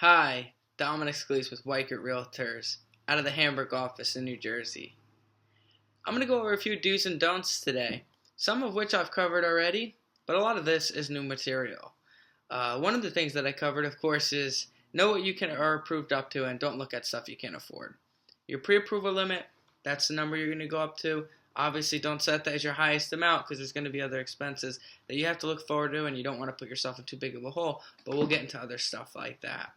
Hi, Domenico Scalise with Weichert Realtors out of the Hamburg office in New Jersey. I'm going to go over a few do's and don'ts today, some of which I've covered already, but a lot of this is new material. One of the things that I covered, of course, is know what you are approved up to and don't look at stuff you can't afford. Your pre-approval limit, that's the number you're going to go up to. Obviously, don't set that as your highest amount because there's going to be other expenses that you have to look forward to and you don't want to put yourself in too big of a hole, but we'll get into other stuff like that.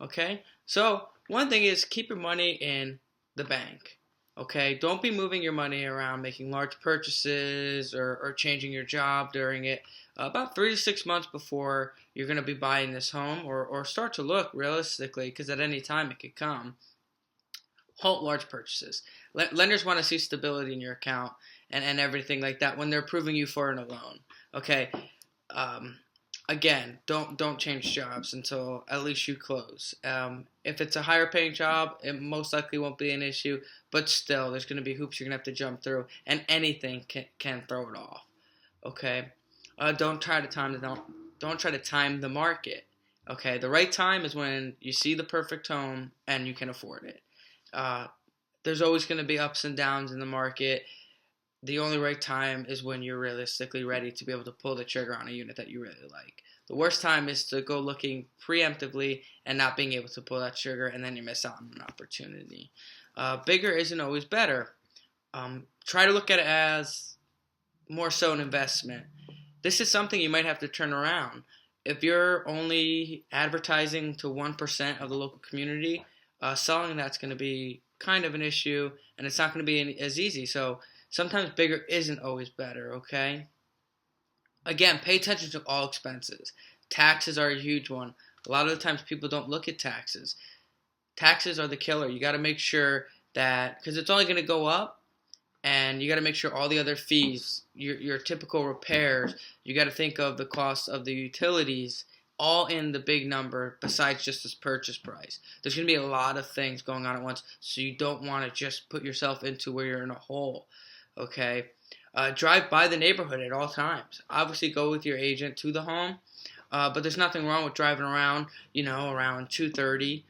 Okay, so one thing is keep your money in the bank. Okay, don't be moving your money around, making large purchases or changing your job during it. About 3 to 6 months before you're going to be buying this home or start to look realistically, because at any time it could come. Halt large purchases. Lenders want to see stability in your account and everything like that when they're approving you for a loan. Okay. Again, don't change jobs until at least you close. If it's a higher paying job, it most likely won't be an issue, but still, there's going to be hoops you're going to have to jump through, and anything can throw it off. Okay, don't try to time the market. Okay, the right time is when you see the perfect home and you can afford it. There's always going to be ups and downs in the market. The only right time is when you're realistically ready to be able to pull the trigger on a unit that you really like. The worst time is to go looking preemptively and not being able to pull that trigger, and then you miss out on an opportunity. Bigger isn't always better. Try to look at it as more so an investment. This is something you might have to turn around. If you're only advertising to 1% of the local community, selling that's going to be kind of an issue, and it's not going to be as easy. So sometimes bigger isn't always better, okay? Again, pay attention to all expenses. Taxes are a huge one. A lot of the times people don't look at taxes. Taxes are the killer. You got to make sure that, because it's only going to go up, and you got to make sure all the other fees, your typical repairs, you got to think of the cost of the utilities, all in the big number besides just this purchase price. There's going to be a lot of things going on at once, so you don't want to just put yourself into where you're in a hole. Okay, drive by the neighborhood at all times. Obviously, go with your agent to the home, but there's nothing wrong with driving around, around 2:30.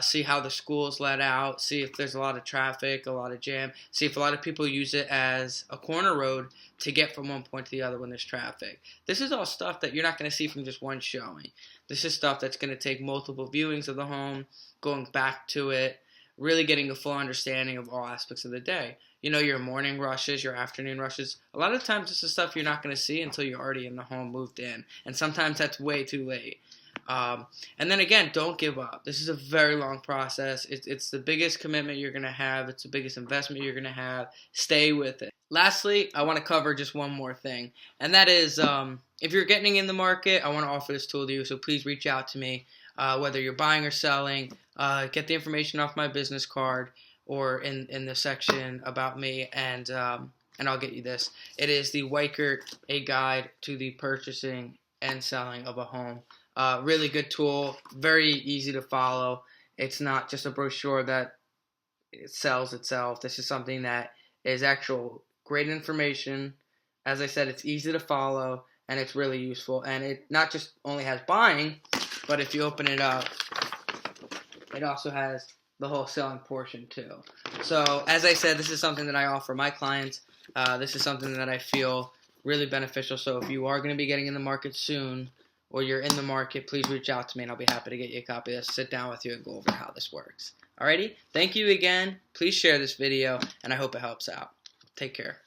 See how the school's let out. See if there's a lot of traffic, a lot of jam. See if a lot of people use it as a corner road to get from one point to the other when there's traffic. This is all stuff that you're not going to see from just one showing. This is stuff that's going to take multiple viewings of the home, going back to it, really getting a full understanding of all aspects of the day. Your morning rushes, your afternoon rushes. A lot of times this is stuff you're not going to see until you're already in the home, moved in. And sometimes that's way too late. And then again, don't give up. This is a very long process. It's the biggest commitment you're going to have. It's the biggest investment you're going to have. Stay with it. Lastly, I want to cover just one more thing. And that is, if you're getting in the market, I want to offer this tool to you. So please reach out to me, whether you're buying or selling. Get the information off my business card or in the section about me, and I'll get you this. It is the Weichert, A Guide to the Purchasing and Selling of a Home. Really good tool, very easy to follow. It's not just a brochure that it sells itself. This is something that is actual great information. As I said, it's easy to follow, and it's really useful. And it not just only has buying, but if you open it up, it also has the whole selling portion too. So as I said, this is something that I offer my clients. This is something that I feel really beneficial. So if you are going to be getting in the market soon, or you're in the market, please reach out to me and I'll be happy to get you a copy of this, sit down with you and go over how this works. Alrighty? Thank you again. Please share this video and I hope it helps out. Take care.